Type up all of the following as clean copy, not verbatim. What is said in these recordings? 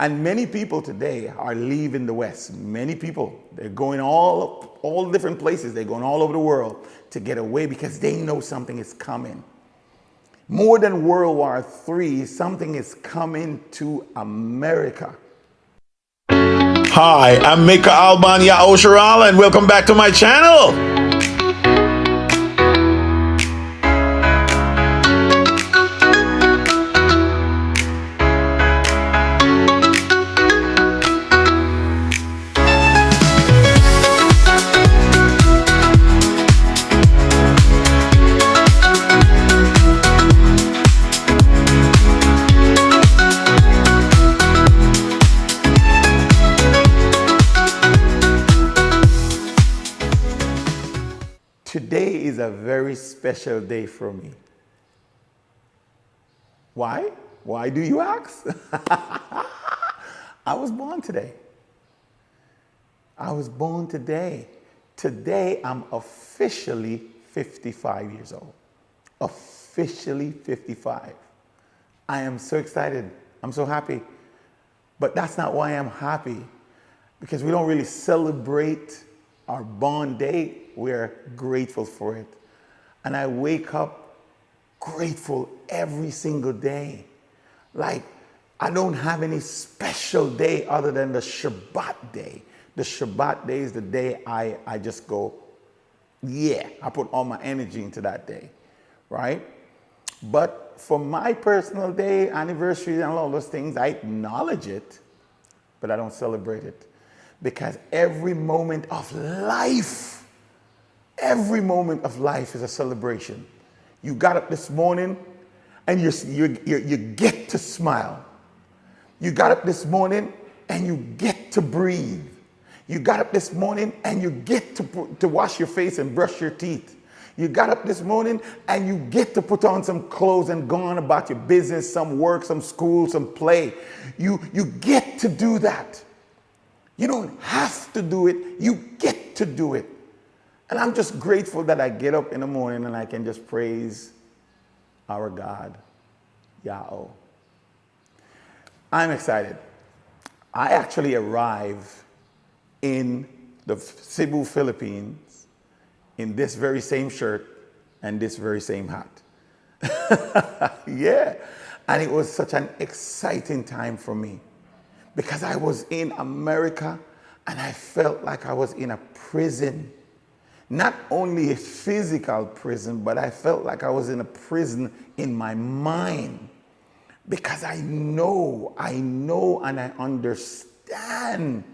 And many people today are leaving the West. Many people, they're going all different places. They're going all over the world to get away because they know something is coming. More than World War III, something is coming to America. Hi, I'm Mika Alban Yaosharal, and welcome back to my channel. Today is a very special day for me. Why? Why do you ask? I was born today. I was born today. Today I'm officially 55 years old. Officially 55. I am so excited. I'm so happy. But that's not why I'm happy. Because we don't really celebrate our born day. We're grateful for it. And I wake up grateful every single day. Like, I don't have any special day other than the Shabbat day. The Shabbat day is the day I just go, yeah, I put all my energy into that day, right? But for my personal day, anniversary, and all those things, I acknowledge it, but I don't celebrate it. Because every moment of life is a celebration. You got up this morning and you get to smile. You got up this morning and you get to breathe. You got up this morning and you get to wash your face and brush your teeth. You got up this morning and you get to put on some clothes and go on about your business, some work, some school, some play. You get to do that. You don't have to do it, you get to do it. And I'm just grateful that I get up in the morning and I can just praise our God, Yahweh. I'm excited. I actually arrived in the Cebu, Philippines in this very same shirt and this very same hat. Yeah. And it was such an exciting time for me because I was in America and I felt like I was in a prison. Not only a physical prison, but I felt like I was in a prison in my mind because I know and I understand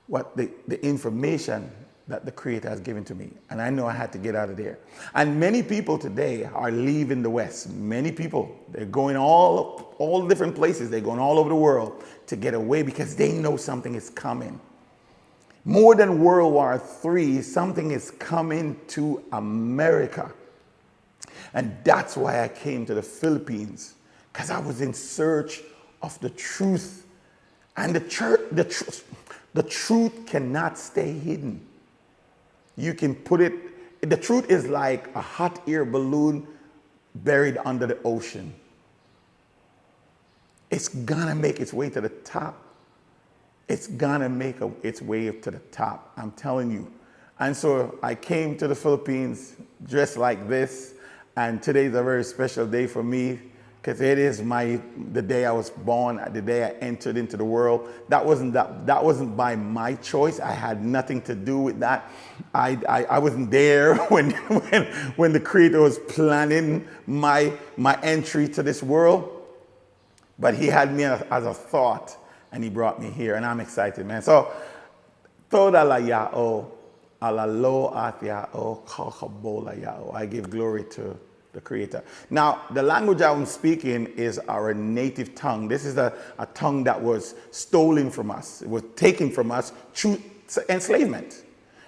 what the information that the Creator has given to me. And I know I had to get out of there. And many people today are leaving the West. Many people, they're going all different places. They're going all over the world to get away because they know something is coming. More than World War III, something is coming to America. And that's why I came to the Philippines, because I was in search of the truth. And the truth cannot stay hidden. You can put it, the truth is like a hot air balloon buried under the ocean. It's gonna make its way to the top. It's gonna make its way up to the top, I'm telling you. And so I came to the Philippines dressed like this, and today's a very special day for me because it is the day I was born, the day I entered into the world. That wasn't by my choice. I had nothing to do with that. I wasn't there when the Creator was planning my entry to this world, but He had me as a thought. And He brought me here, and I'm excited, man. So, toda la yao, alalo at yao, kakabola yao. I give glory to the Creator. Now, the language I'm speaking is our native tongue. This is a tongue that was stolen from us. It was taken from us through enslavement.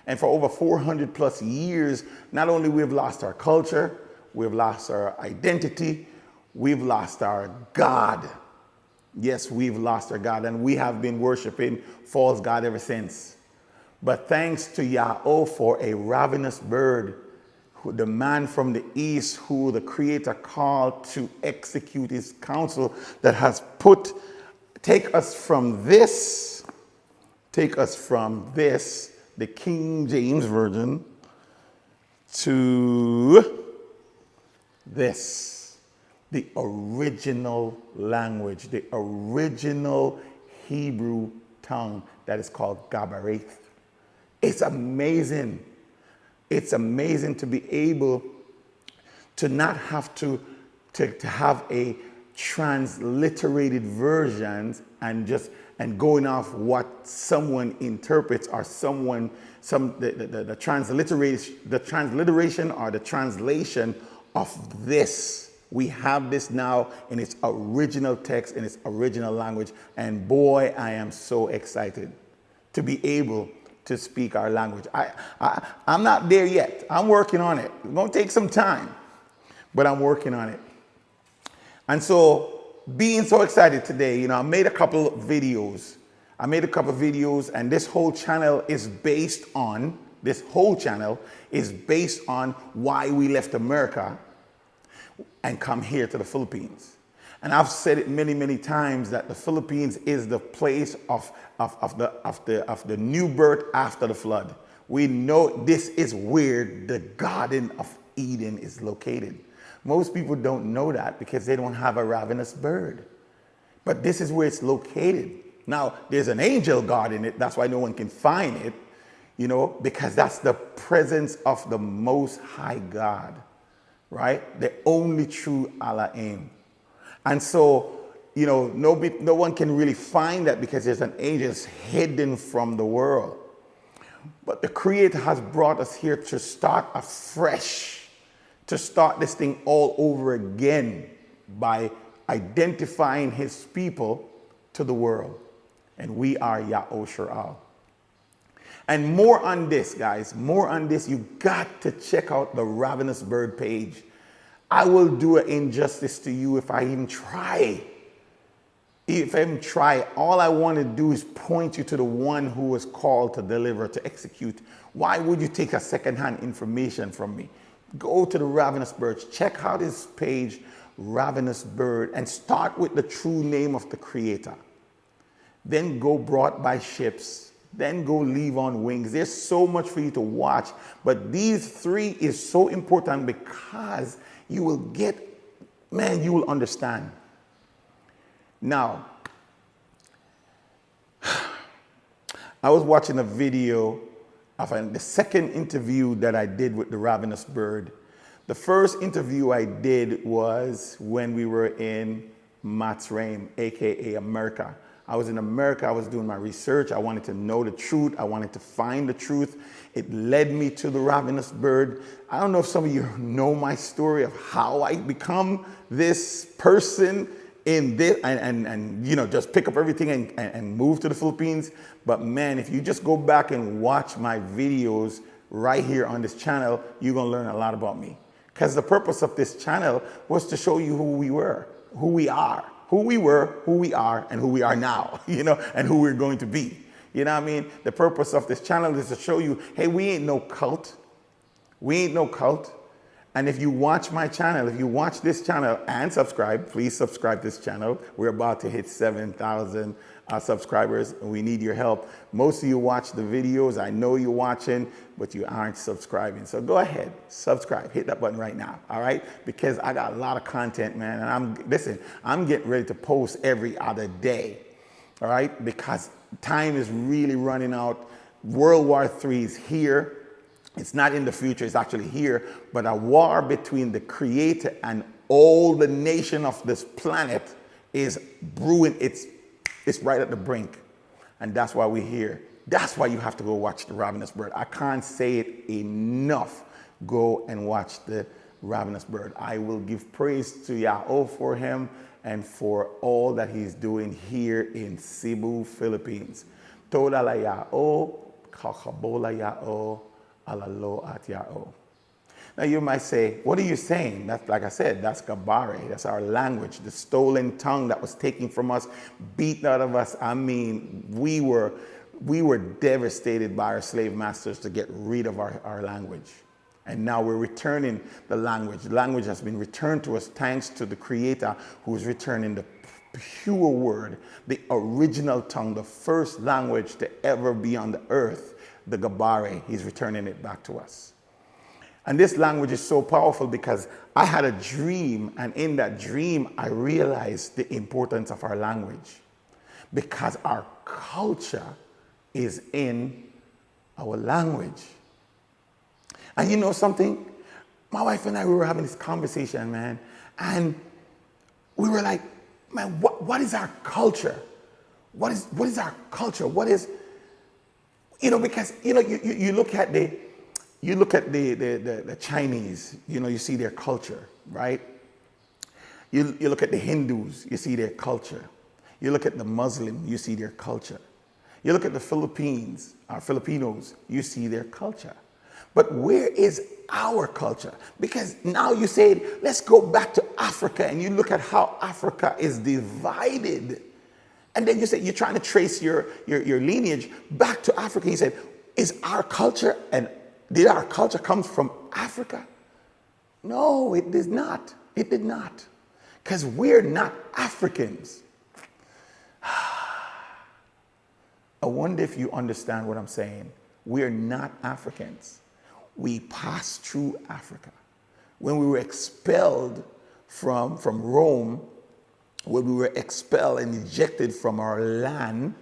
And for over 400 plus years, not only we've lost our culture, we've lost our identity, we've lost our God. Yes, we've lost our God, and we have been worshiping false God ever since. But thanks to Yahweh for a ravenous bird the man from the east who the Creator called to execute his counsel, that has take us from this, the King James Version, to this, the original language, the original Hebrew tongue that is called Gabarith. It's amazing. It's amazing to be able to not have to have a transliterated versions and going off what someone interprets, or the transliteration or the translation of this. We have this now in its original text, in its original language, and boy, I am so excited to be able to speak our language. I'm not there yet. I'm working on it. It's going to take some time, but I'm working on it. And so, being so excited today, I made a couple of videos. And this whole channel is based on why we left America and come here to the Philippines. And I've said it many, many times that the Philippines is the place of the new birth after the flood. We know this is where the Garden of Eden is located. Most people don't know that because they don't have a ravenous bird. But this is where it's located. Now, there's an angel guard in it. That's why no one can find it, because that's the presence of the Most High God, right? The only true Elohim. And so, no one can really find that because there's an angel hidden from the world. But the Creator has brought us here to start afresh, to start this thing all over again by identifying his people to the world. And we are Ya'oshra'al. And more on this, guys, you got to check out the Ravenous Bird page. I will do an injustice to you if I even try. All I want to do is point you to the one who was called to deliver, to execute. Why would you take a secondhand information from me? Go to the Ravenous Bird, check out his page, Ravenous Bird, and start with the true name of the Creator. Then go brought by ships, then go leave on wings. There's so much for you to watch, but these three is so important because you will you will understand. Now, I was watching a video of the second interview that I did with the Ravenous Bird. The first interview I did was when we were in Matzrayim, aka America. I was in America, I was doing my research, I wanted to know the truth, I wanted to find the truth. It led me to the Ravenous Bird. I don't know if some of you know my story of how I become this person in this, and just pick up everything and move to the Philippines. But man, if you just go back and watch my videos right here on this channel, you're gonna learn a lot about me. Because the purpose of this channel was to show you who we were, who we are. Who we were, who we are, and who we are now, and who we're going to be. You know what I mean? The purpose of this channel is to show you, hey, we ain't no cult. We ain't no cult. And if you watch my channel, if you watch this channel and subscribe, please subscribe to this channel. We're about to hit 7,000 subscribers, and we need your help. Most of you watch the videos. I know you're watching, but you aren't subscribing. So go ahead, subscribe. Hit that button right now, all right? Because I got a lot of content, man. And I'm getting ready to post every other day, all right? Because time is really running out. World War III is here. It's not in the future, it's actually here. But a war between the Creator and all the nation of this planet is brewing. It's right at the brink. And that's why we're here. That's why you have to go watch the Ravenous Bird. I can't say it enough. Go and watch the Ravenous Bird. I will give praise to Yahweh for him and for all that he's doing here in Cebu, Philippines. Toda la Yahweh, kakabola Yahweh, alalo at Yahweh. Now you might say, what are you saying? That's, like I said, that's Gabare. That's our language, the stolen tongue that was taken from us, beaten out of us. I mean, we were devastated by our slave masters to get rid of our language. And now we're returning the language. The language has been returned to us thanks to the Creator who is returning the pure word, the original tongue, the first language to ever be on the earth, the Gabare. He's returning it back to us. And this language is so powerful because I had a dream, and in that dream, I realized the importance of our language because our culture is in our language. And you know something? My wife and I, we were having this conversation, man, and we were like, man, what is our culture? What is our culture? What is, because, you look at the Chinese, you see their culture, right? You look at the Hindus, you see their culture. You look at the Muslim, you see their culture. You look at the Filipinos, you see their culture. But where is our culture? Because now you said, let's go back to Africa, and you look at how Africa is divided. And then you say, you're trying to trace your lineage back to Africa. You said, is our culture, and did our culture come from Africa? No, it did not. It did not. Because we're not Africans. I wonder if you understand what I'm saying. We're not Africans. We passed through Africa. When we were expelled from Rome, when we were expelled and ejected from our land,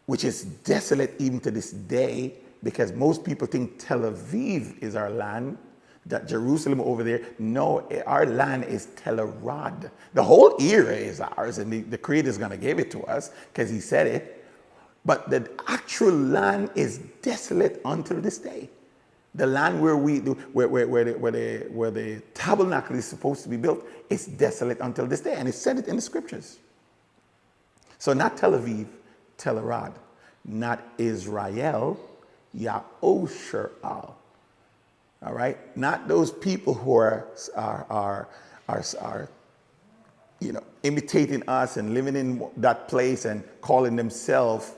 which is desolate even to this day, because most people think Tel Aviv is our land, that Jerusalem over there. No, our land is Tel Arad. The whole area is ours, and the Creator is going to give it to us because He said it. But the actual land is desolate until this day. The land where the tabernacle is supposed to be built is desolate until this day, and it said it in the scriptures. So not Tel Aviv, Tel Arad, not Israel, Yaosher Al. All right, not those people who are imitating us and living in that place and calling themselves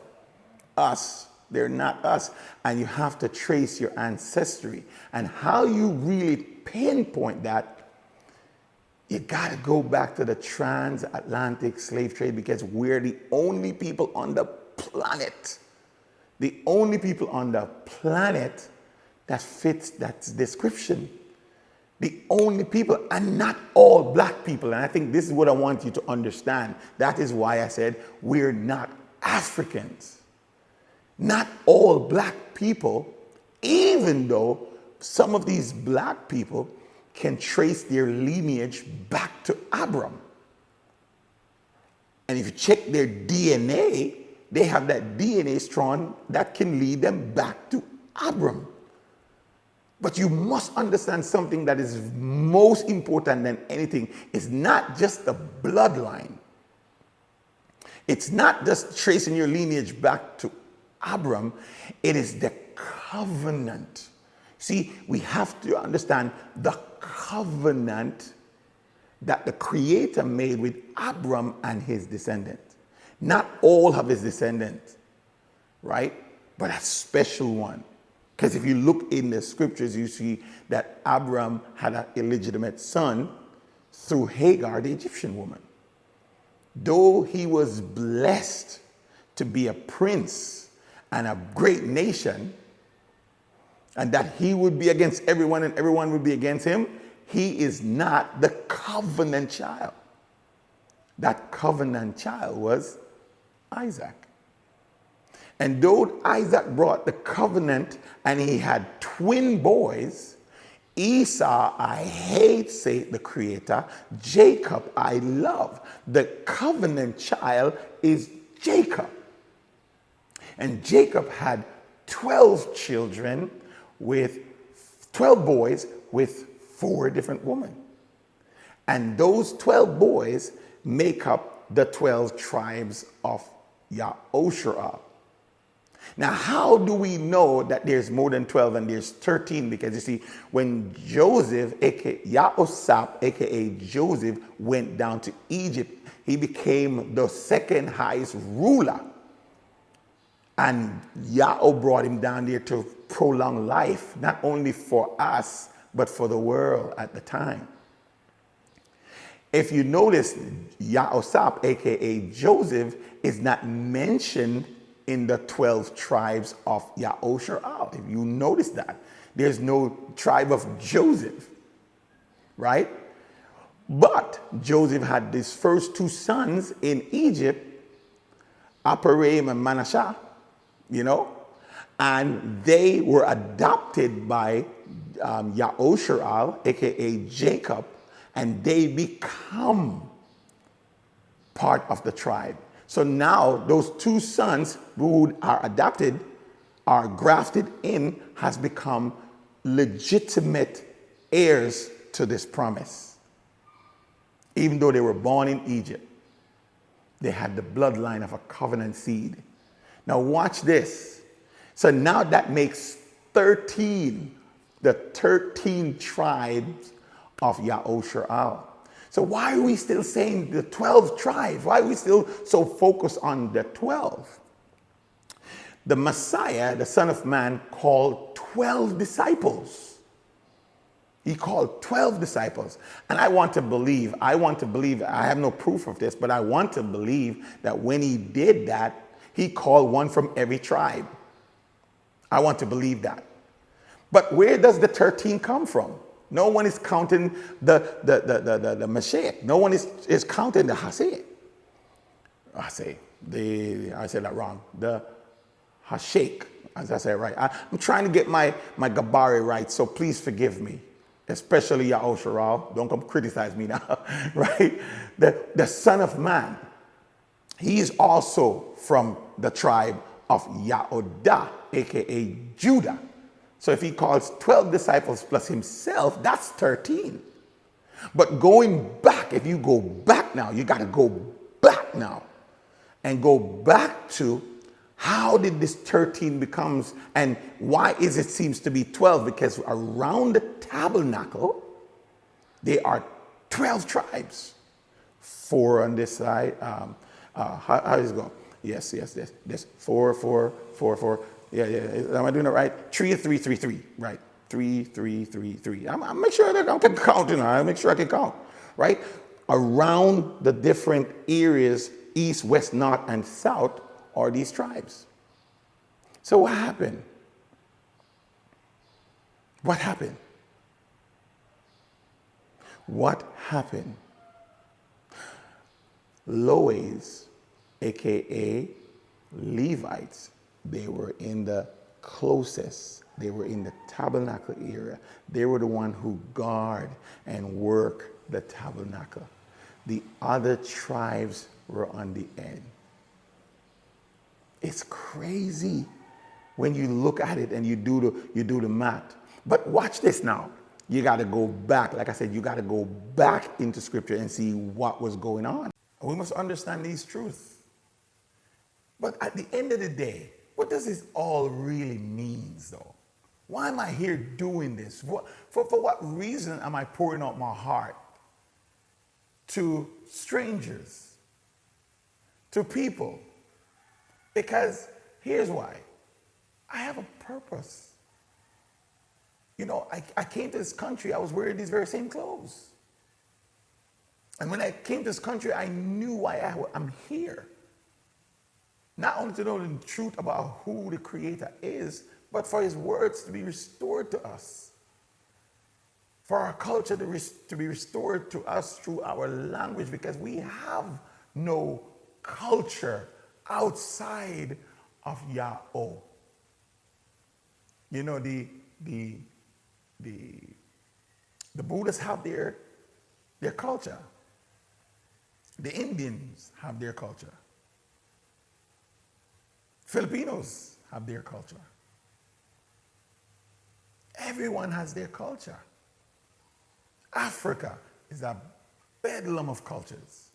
us. They're not us. And you have to trace your ancestry. And how you really pinpoint that, you got to go back to the transatlantic slave trade, because we're the only people on the planet, that fits that description. The only people, and not all black people. And I think this is what I want you to understand. That is why I said we're not Africans. Not all black people, even though some of these black people can trace their lineage back to Abram. And if you check their DNA, they have that DNA strand that can lead them back to Abram. But you must understand something that is most important than anything. It's not just the bloodline. It's not just tracing your lineage back to Abram. It is the covenant. See, we have to understand the covenant that the Creator made with Abram and his descendants. Not all of his descendants, right? But a special one. Because if you look in the scriptures, you see that Abram had an illegitimate son through Hagar, the Egyptian woman. Though he was blessed to be a prince and a great nation, and that he would be against everyone and everyone would be against him, he is not the covenant child. That covenant child was Isaac. And though Isaac brought the covenant and he had twin boys, Esau I hate, say the Creator. Jacob I love. The covenant child is Jacob. And Jacob had 12 children with 12 boys with 4 different women. And those 12 boys make up the 12 tribes of Yaosher. Now, how do we know that there's more than 12 and there's 13? Because you see, when Joseph, aka Yaosap, aka Joseph, went down to Egypt, he became the second highest ruler. And Yahweh brought him down there to prolong life, not only for us, but for the world at the time. If you notice, Yahosap, aka Joseph, is not mentioned in the 12 tribes of Yahosharal. If you notice that, there's no tribe of Joseph, right? But Joseph had his first two sons in Egypt, Aparim and Manasseh, and they were adopted by Yahosharal, aka Jacob, and they become part of the tribe. So now those two sons who are adopted, are grafted in, has become legitimate heirs to this promise. Even though they were born in Egypt, they had the bloodline of a covenant seed. Now watch this. So now that makes 13, the 13 tribes of Yahosharal. So why are we still saying the 12 tribes? Why are we still so focused on the 12? The Messiah, the Son of Man, called 12 disciples. He called 12 disciples. And I want to believe, I have no proof of this, but I want to believe that when he did that, he called one from every tribe. I want to believe that. But where does the 13 come from? No one is counting the Mashiach. No one is counting the Haseh. I said that wrong. The Hashake, as I said right. I'm trying to get my Gabari right, so please forgive me. Especially Yahosharal. Don't come criticize me now, right? The Son of Man. He is also from the tribe of Yahudah, aka Judah. So if he calls 12 disciples plus himself, that's 13. But going back, if you go back now, you got to go back now and go back to how did this 13 becomes, and why is it seems to be 12? Because around the tabernacle, there are 12 tribes. 4 on this side. How does it go? Yes. 4. Yeah. Am I doing it right? 3, 3, 3, 3. Right. 3, 3, 3, 3. I'm make sure that I can count. I make sure I can count. Right. Around the different areas, east, west, north, and south, are these tribes. So what happened? What happened? Lois, aka Levites, they were in the closest. They were in the tabernacle area. They were the one who guard and work the tabernacle. The other tribes were on the end. It's crazy when you look at it and you do the math. But watch this now. You got to go back. Like I said, you got to go back into scripture and see what was going on. We must understand these truths. But at the end of the day, what does this all really mean, though? Why am I here doing this? For what reason am I pouring out my heart to strangers, to people? Because here's why. I have a purpose. I came to this country, I was wearing these very same clothes. And when I came to this country, I knew why I'm here. Not only to know the truth about who the Creator is, but for His words to be restored to us. For our culture to be restored to us through our language, because we have no culture outside of Yahweh. The Buddhists have their culture. The Indians have their culture. Filipinos have their culture. Everyone has their culture. Africa is a bedlam of cultures.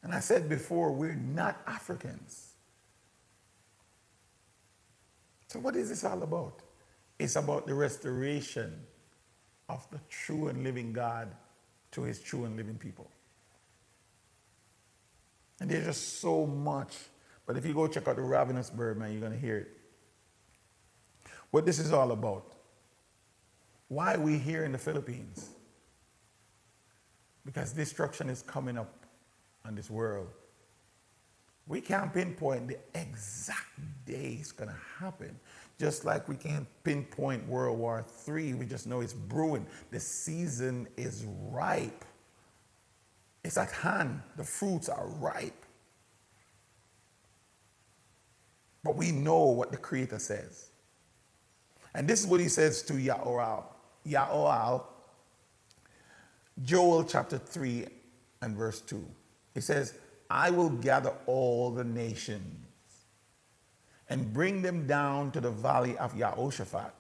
And I said before, we're not Africans. So what is this all about? It's about the restoration of the true and living God to His true and living people. And there's just so much But if you go check out the Ravenous Bird, man, you're going to hear it. What this is all about. Why are we here in the Philippines? Because destruction is coming up on this world. We can't pinpoint the exact day it's going to happen. Just like we can't pinpoint World War III. We just know it's brewing. The season is ripe. It's at hand. The fruits are ripe. But we know what the Creator says. And this is what he says to Yaoral. Yaoral, Joel chapter 3 and verse 2. He says, I will gather all the nations and bring them down to the valley of Jehoshaphat.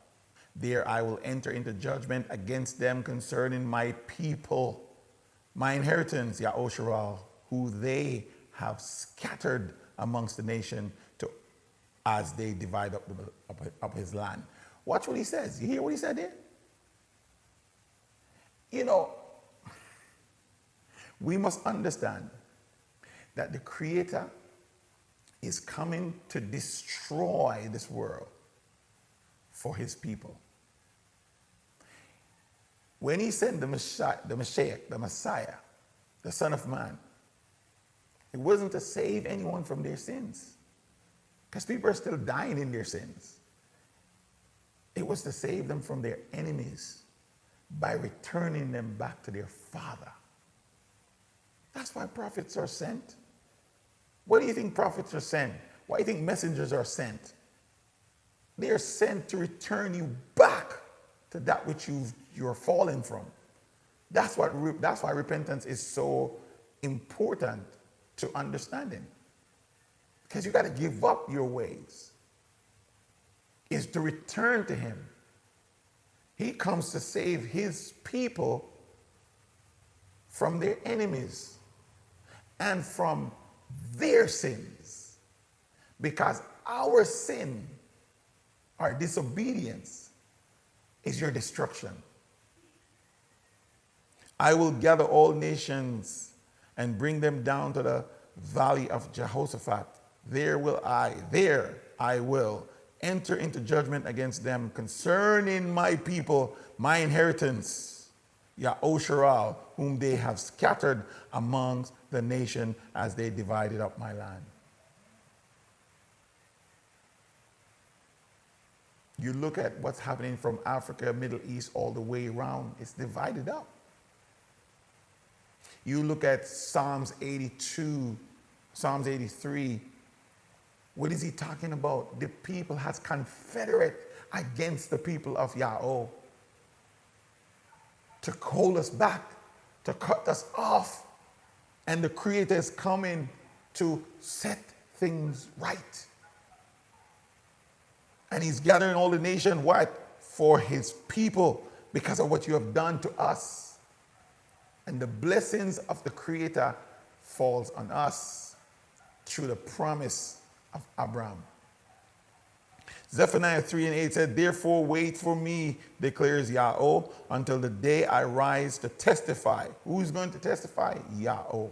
There I will enter into judgment against them concerning my people, my inheritance, Yahosharal, who they have scattered amongst the nation as they divide up his land. Watch what he says. You hear what he said there? You know, we must understand that the Creator is coming to destroy this world for his people. When he sent the Messiah, the Son of Man, it wasn't to save anyone from their sins, because people are still dying in their sins. It was to save them from their enemies by returning them back to their Father. That's why prophets are sent. What do you think prophets are sent? Why do you think messengers are sent? They are sent to return you back to that which you're fallen from. That's why repentance is so important to understanding. Because you got to give up your ways. Is to return to him. He comes to save his people from their enemies and from their sins. Because our sin, our disobedience, is your destruction. I will gather all nations and bring them down to the valley of Jehoshaphat. There I will enter into judgment against them concerning my people, my inheritance, Yahosharal, whom they have scattered amongst the nation as they divided up my land. You look at what's happening from Africa, Middle East, all the way around, it's divided up. You look at Psalms 82, Psalms 83, what is he talking about? The people has confederate against the people of Yahweh to hold us back, to cut us off. And the Creator is coming to set things right. And he's gathering all the nation, what? For his people, because of what you have done to us. And the blessings of the Creator falls on us through the promise of Abraham. Zephaniah 3 and 8 said, therefore wait for me, declares Yahweh, until the day I rise to testify. Who's going to testify? Yahweh.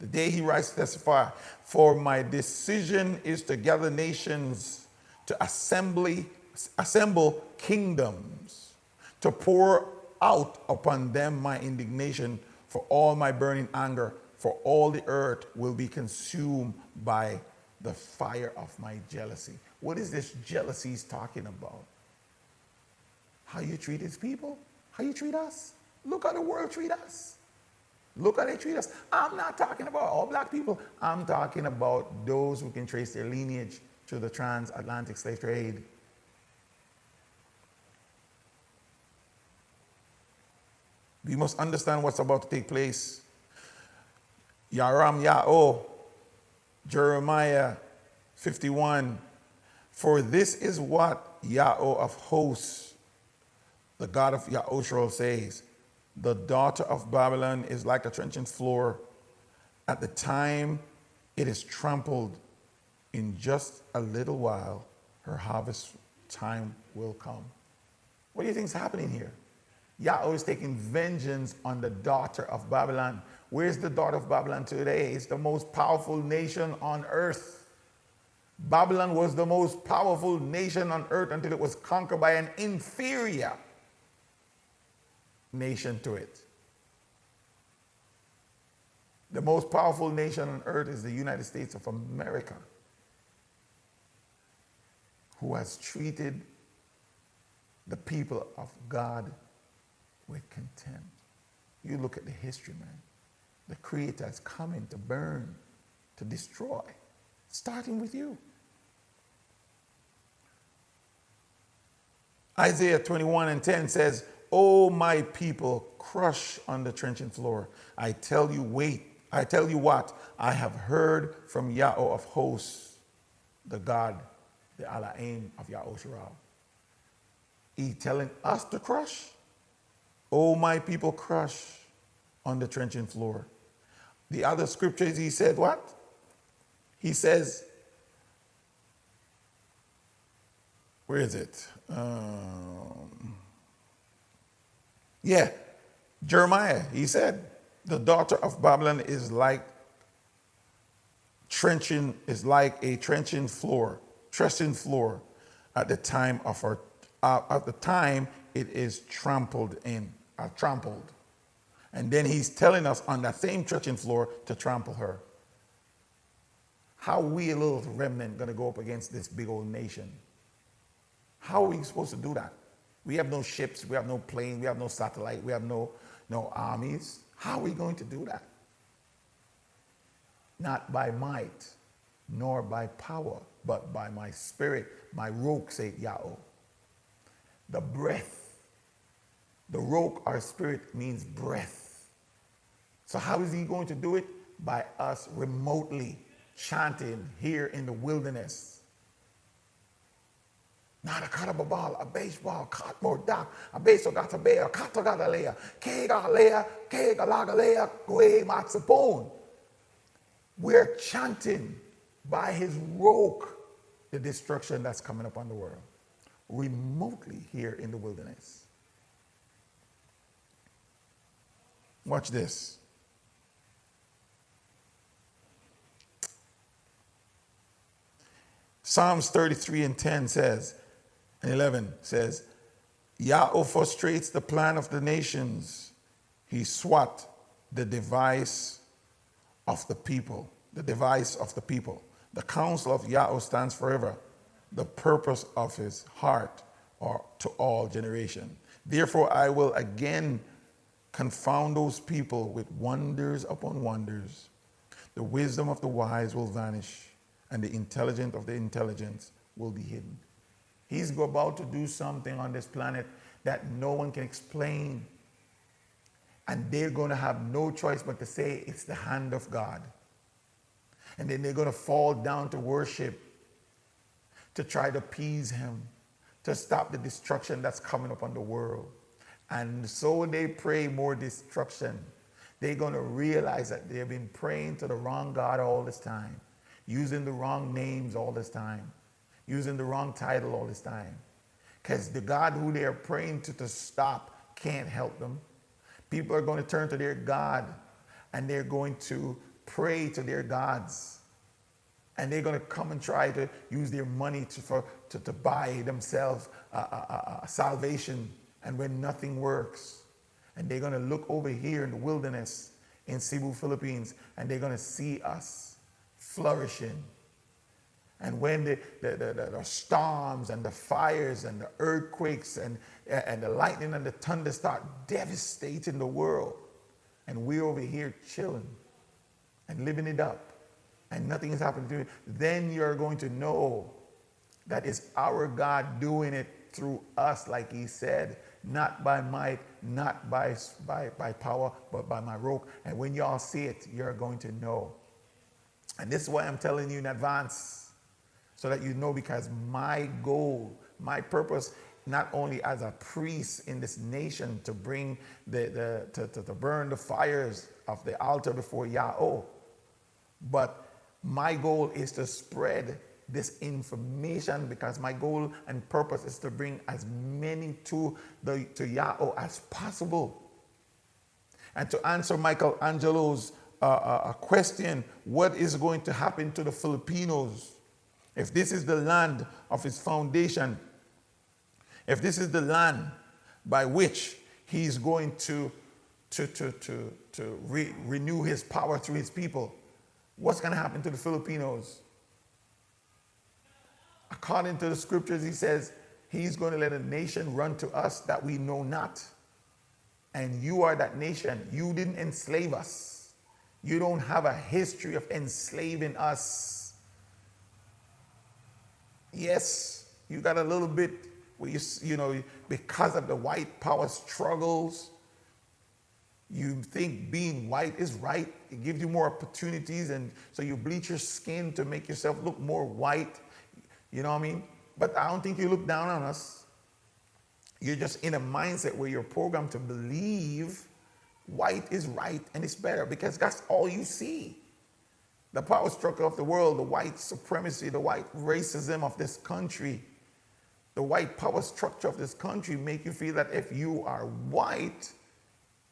The day he rises to testify. For my decision is to gather nations, to assemble kingdoms, to pour out upon them my indignation for all my burning anger, for all the earth will be consumed by the fire of my jealousy. What is this jealousy he's talking about? How you treat his people? How you treat us? Look how the world treat us. Look how they treat us. I'm not talking about all black people. I'm talking about those who can trace their lineage to the transatlantic slave trade. We must understand what's about to take place. Yaram Ya'o, Jeremiah 51. For this is what Yahweh of hosts, the God of Yahusha, says. The daughter of Babylon is like a trenchant floor. At the time it is trampled, in just a little while her harvest time will come. What do you think is happening here? Yahweh is taking vengeance on the daughter of Babylon. Where's the daughter of Babylon today? It's the most powerful nation on earth. Babylon was the most powerful nation on earth until it was conquered by an inferior nation to it. The most powerful nation on earth is the United States of America, who has treated the people of God with contempt. You look at the history, man. The Creator is coming to burn, to destroy, starting with you. Isaiah 21:10 says, "O my people, crush on the trenchant floor. I tell you, wait. I tell you what, I have heard from Yahweh of hosts, the God, the Elohim of Yahushua." He telling us to crush. "O my people, crush on the trenchant floor." The other scriptures, he said what? He says, where is it? Jeremiah, he said, the daughter of Babylon is like a trenchant floor at the time of her, at the time it is trampled. And then he's telling us on that same trenchant floor to trample her. How are we, a little remnant, going to go up against this big old nation? How are we supposed to do that? We have no ships, we have no plane, we have no satellite, we have no armies. How are we going to do that? Not by might, nor by power, but by my spirit, my roke, saith Yahweh. The breath. The roke, our spirit, means breath. So how is he going to do it? By us remotely chanting here in the wilderness. Not a karababal, a baseball, cut more dock, a baso got a bear, katagalea, kegalea, kegalagalea, gue matzapon. We're chanting by his roke the destruction that's coming upon the world. Remotely here in the wilderness. Watch this. Psalms 33:10 says, and 11 says, Yahweh frustrates the plan of the nations. He swat the device of the people. The device of the people. The counsel of Yahweh stands forever. The purpose of his heart are to all generation. Therefore I will again confound those people with wonders upon wonders. The wisdom of the wise will vanish, and the intelligent of the intelligent will be hidden. He's about to do something on this planet that no one can explain. And they're going to have no choice but to say it's the hand of God. And then they're going to fall down to worship, to try to appease him, to stop the destruction that's coming upon the world. And so they pray more destruction. They're going to realize that they've been praying to the wrong God all this time, using the wrong names all this time, using the wrong title all this time. Because the God who they are praying to stop can't help them. People are going to turn to their God, and they're going to pray to their gods. And they're going to come and try to use their money to buy themselves salvation. And when nothing works, and they're going to look over here in the wilderness in Cebu, Philippines, and they're going to see us flourishing. And when the storms and the fires and the earthquakes and the lightning and the thunder start devastating the world, and we're over here chilling and living it up, and nothing is happening to it, then you're going to know that it's our God doing it through us, like he said, not by might, not by power, but by my rope. And when y'all see it, you're going to know. And this is why I'm telling you in advance, so that you know, because my goal, my purpose, not only as a priest in this nation to bring to burn the fires of the altar before Yahweh, but my goal is to spread this information, because my goal and purpose is to bring as many to Yahweh as possible. And to answer Michelangelo's question, what is going to happen to the Filipinos if this is the land of his foundation, if this is the land by which he's going to renew his power through his people, what's going to happen to the Filipinos? According to the scriptures, he says he's going to let a nation run to us that we know not. And you are that nation. You didn't enslave us. You don't have a history of enslaving us. Yes, you got a little bit where you know, because of the white power struggles, you think being white is right. It gives you more opportunities, and so you bleach your skin to make yourself look more white. You know what I mean? But I don't think you look down on us. You're just in a mindset where you're programmed to believe white is right and it's better because that's all you see. The power struggle of the world, the white supremacy, the white racism of this country, the white power structure of this country make you feel that if you are white,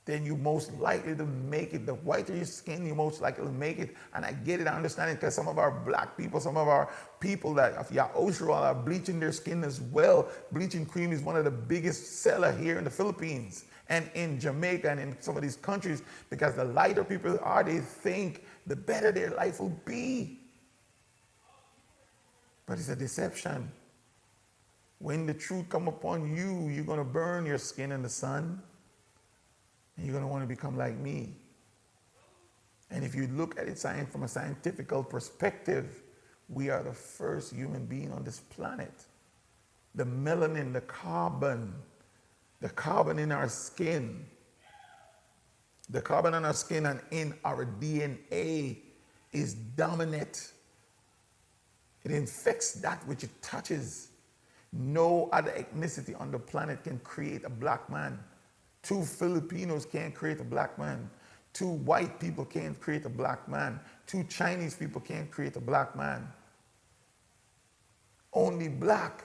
then you're most likely to make it. The whiter your skin, you're most likely to make it. And I get it, I understand it, because some of our black people, some of our people that of Yaoshural are bleaching their skin as well. Bleaching cream is one of the biggest seller here in the Philippines and in Jamaica and in some of these countries, because the lighter people are, they think the better their life will be. But it's a deception. When the truth come upon you, you're going to burn your skin in the sun. And you're going to want to become like me. And if you look at it from a scientific perspective, we are the first human being on this planet. The melanin, the carbon in our skin, the carbon in our skin and in our DNA is dominant. It infects that which it touches. No other ethnicity on the planet can create a black man. 2 Filipinos can't create a black man. 2 white people can't create a black man. 2 Chinese people can't create a black man. Only black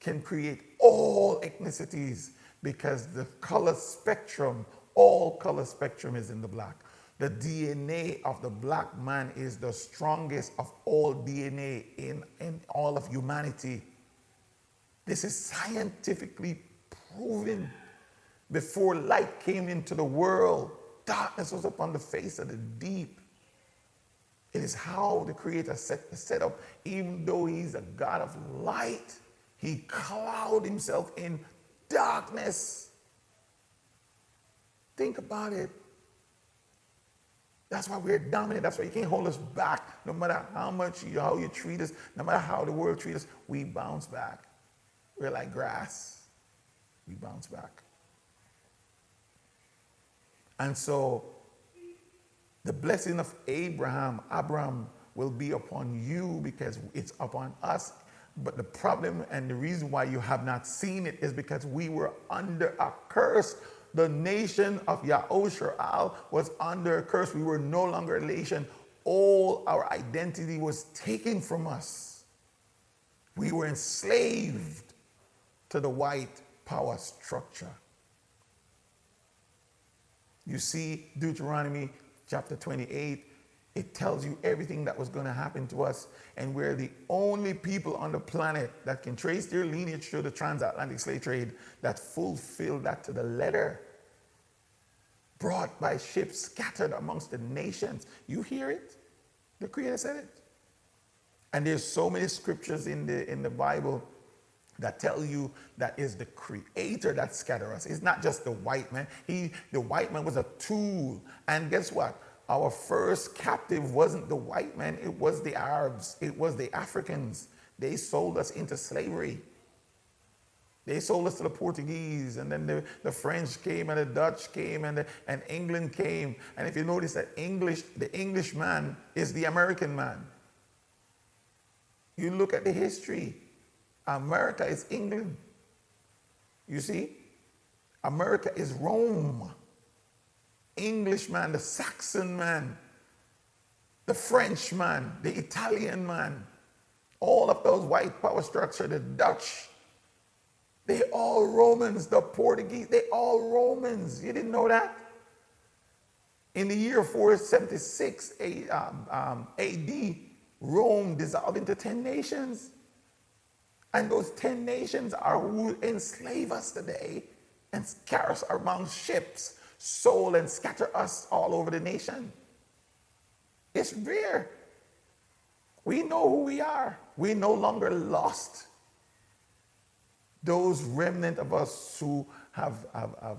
can create all ethnicities because the color spectrum, all color spectrum is in the black. The DNA of the black man is the strongest of all DNA in all of humanity. This is scientifically proven. Before light came into the world, darkness was upon the face of the deep. It is how the Creator set the setup. Even though He's a God of light, He clothed Himself in darkness. Think about it. That's why we're dominant. That's why you can't hold us back. No matter how you treat us, no matter how the world treats us, we bounce back. We're like grass. We bounce back. And so the blessing of Abraham will be upon you because it's upon us. But the problem and the reason why you have not seen it is because we were under a curse. The nation of Yaoshural was under a curse. We were no longer a nation. All our identity was taken from us. We were enslaved to the white power structure. You see, Deuteronomy chapter 28, it tells you everything that was going to happen to us. And we're the only people on the planet that can trace their lineage through the transatlantic slave trade that fulfill that to the letter. Brought by ships scattered amongst the nations. You hear it? The Creator said it. And there's so many scriptures in the Bible that tell you that is the Creator that scatters us. It's not just the white man. The white man was a tool. And guess what? Our first captive wasn't the white man. It was the Arabs. It was the Africans. They sold us into slavery. They sold us to the Portuguese, and then the French came, and the Dutch came, and England came. And if you notice that the English man is the American man. You look at the history. America is England. You see? America is Rome. English man, the Saxon man, the French man, the Italian man, all of those white power structure, the Dutch, they all Romans, the Portuguese, they all Romans. You didn't know that? In the year 476 AD, Rome dissolved into 10 nations. And those 10 nations are who enslave us today and carry us among ships, sold and scatter us all over the nation. It's rare. We know who we are. We're no longer lost. Those remnant of us who have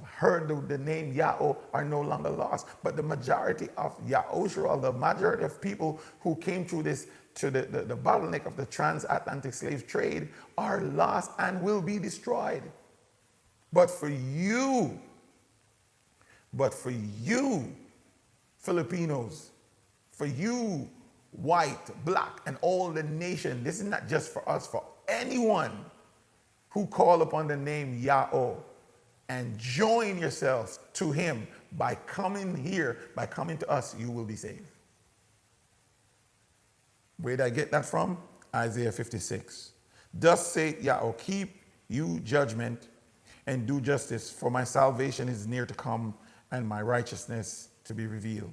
heard the name Yahweh are no longer lost. But the majority of Yahushua, the majority of people who came through this, to the bottleneck of the transatlantic slave trade, are lost and will be destroyed. But for you, Filipinos, for you, white, black, and all the nation, this is not just for us, for anyone who call upon the name Yahweh and join yourselves to him by coming here, by coming to us, you will be saved. Where did I get that from? Isaiah 56. Thus saith Yahweh, keep you judgment and do justice, for my salvation is near to come and my righteousness to be revealed.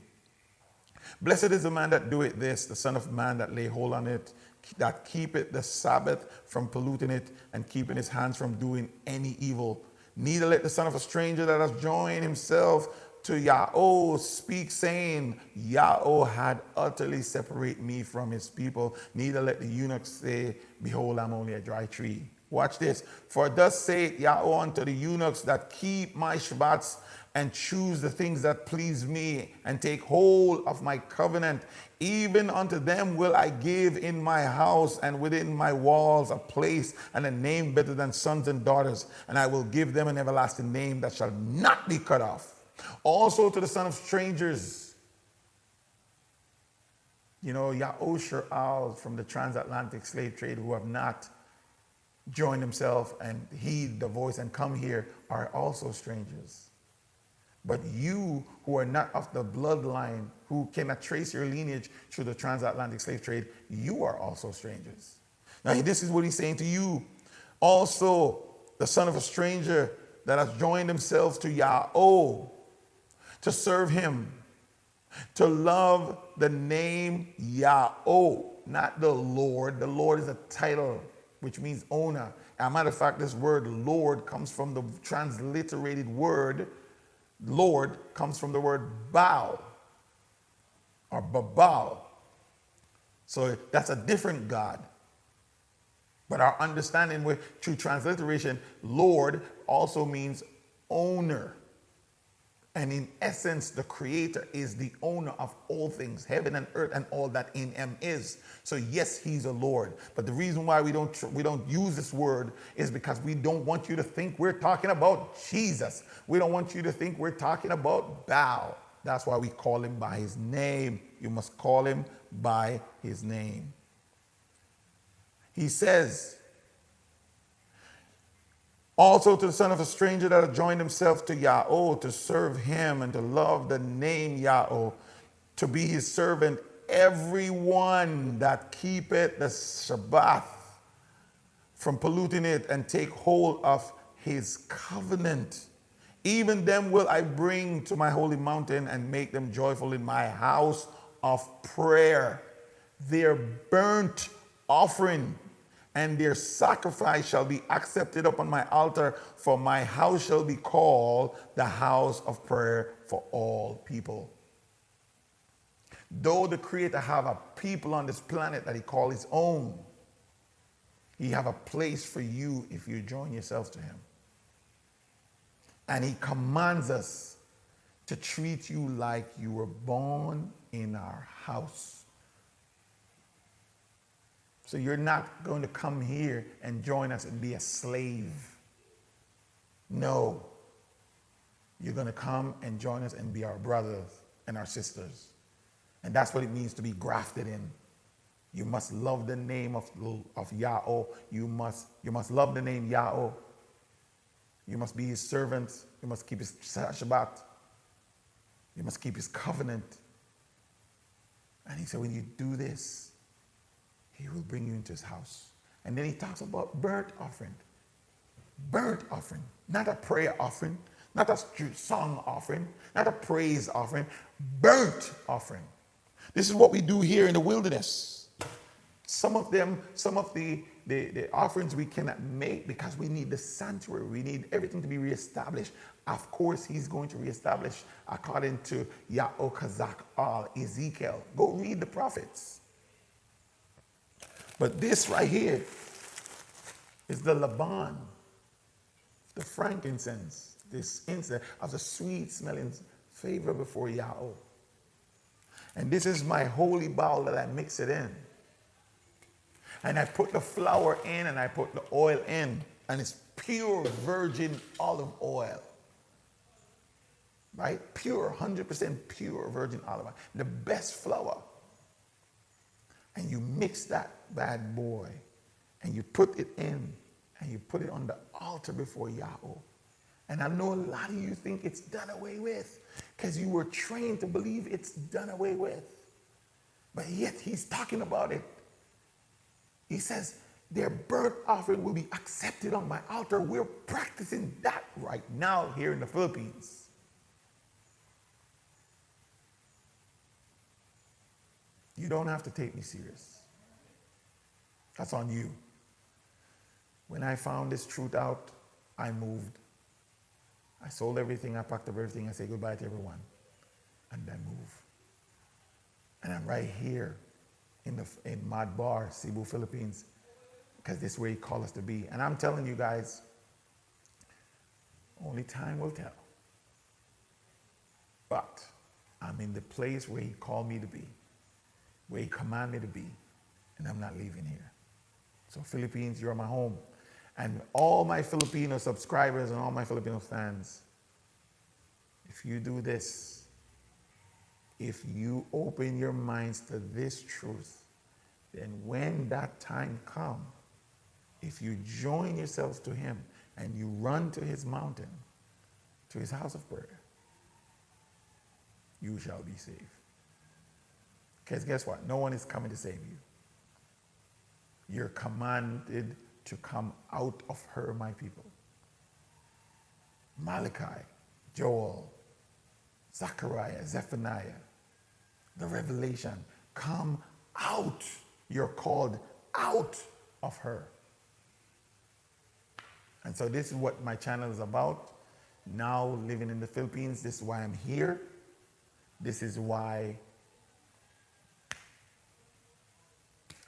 Blessed is the man that doeth this, the son of man that lay hold on it, that keepeth the Sabbath from polluting it, and keeping his hands from doing any evil. Neither let the son of a stranger that has joined himself to Yahweh speak, saying, Yahweh had utterly separated me from his people. Neither let the eunuch say, behold, I'm only a dry tree. Watch this. For thus saith Yahweh unto the eunuchs that keep my Shabbats and choose the things that please me and take hold of my covenant, even unto them will I give in my house and within my walls a place and a name better than sons and daughters, and I will give them an everlasting name that shall not be cut off. Also to the son of strangers, Yahushua from the transatlantic slave trade, who have not joined themselves and heed the voice and come here, are also strangers. But you who are not of the bloodline, who cannot trace your lineage through the transatlantic slave trade, you are also strangers. Now this is what he's saying to you. Also, the son of a stranger that has joined himself to Yahweh, to serve him, to love the name Yahweh, not the Lord. The Lord is a title, which means owner. As a matter of fact, this word Lord comes from the transliterated word. Lord comes from the word Baal or Babal. So that's a different God. But our understanding through transliteration, Lord also means owner. And in essence, the creator is the owner of all things, heaven and earth and all that in him is. So yes, he's a Lord. But the reason why we don't use this word is because we don't want you to think we're talking about Jesus. We don't want you to think we're talking about Baal. That's why we call him by his name. You must call him by his name. He says, also to the son of a stranger that hath joined himself to Yahweh, to serve him and to love the name Yahweh, to be his servant, everyone that keepeth the Shabbat from polluting it and take hold of his covenant. Even them will I bring to my holy mountain and make them joyful in my house of prayer. Their burnt offering and their sacrifice shall be accepted upon my altar, for my house shall be called the house of prayer for all people. Though the Creator have a people on this planet that he calls his own, he have a place for you if you join yourself to him. And he commands us to treat you like you were born in our house. So you're not going to come here and join us and be a slave. No. You're going to come and join us and be our brothers and our sisters. And that's what it means to be grafted in. You must love the name of Yahweh. You must love the name Yahweh. You must be his servants. You must keep his Shabbat. You must keep his covenant. And he said, when you do this, he will bring you into his house. And then he talks about burnt offering. Burnt offering, not a prayer offering, not a song offering, not a praise offering, burnt offering. This is what we do here in the wilderness. Some of the offerings we cannot make because we need the sanctuary. We need everything to be reestablished. Of course, he's going to reestablish according to Yahokazak al Ezekiel. Go read the prophets. But this right here is the Laban, the frankincense, this incense of the sweet smelling favor before Yahweh. And this is my holy bowl that I mix it in. And I put the flour in and I put the oil in. And it's pure virgin olive oil. Right? Pure, 100% pure virgin olive oil. The best flour. And you mix that bad boy. And you put it in. And you put it on the altar before Yahweh. And I know a lot of you think it's done away with. Because you were trained to believe it's done away with. But yet he's talking about it. He says, their burnt offering will be accepted on my altar. We're practicing that right now here in the Philippines. You don't have to take me serious. That's on you. When I found this truth out, I moved. I sold everything, I packed up everything, I said goodbye to everyone, and then move. And I'm right here in Madbar, Cebu, Philippines, because this is where he called us to be. And I'm telling you guys, only time will tell. But I'm in the place where he called me to be, where he commanded me to be, and I'm not leaving here. So Philippines, you're my home. And all my Filipino subscribers and all my Filipino fans, if you do this, if you open your minds to this truth, then when that time comes, if you join yourselves to him and you run to his mountain, to his house of prayer, you shall be saved. Because guess what? No one is coming to save you. You're commanded to come out of her, my people. Malachi, Joel, Zechariah, Zephaniah, the Revelation, come out. You're called out of her. And so this is what my channel is about. Now living in the Philippines, this is why I'm here. This is why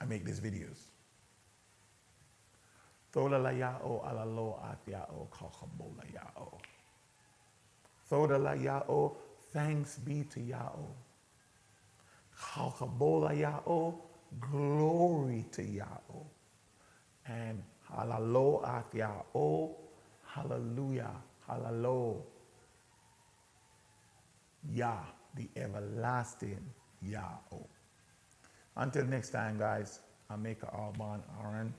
I make these videos. Thoda yao alalo at yao kakabola yao. Thoda yao, thanks be to Yao. Kakabola yao, glory to Yao. And halalo at yao, hallelujah, halalo. Yah, the everlasting Yao. Until next time, guys, I'm Maker Alban Aaron.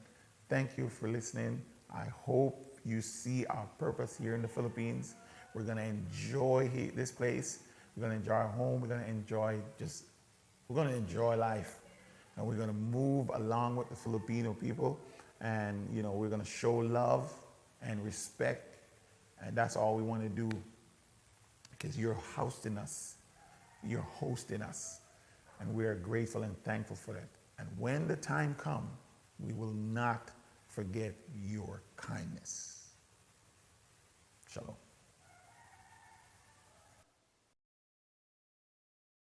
Thank you for listening. I hope you see our purpose here in the Philippines. We're going to enjoy this place. We're going to enjoy our home. We're going to enjoy life. And we're going to move along with the Filipino people. And, you know, we're going to show love and respect. And that's all we want to do. Because you're hosting us. You're hosting us. And we are grateful and thankful for that. And when the time comes, we will not forget your kindness. Shalom.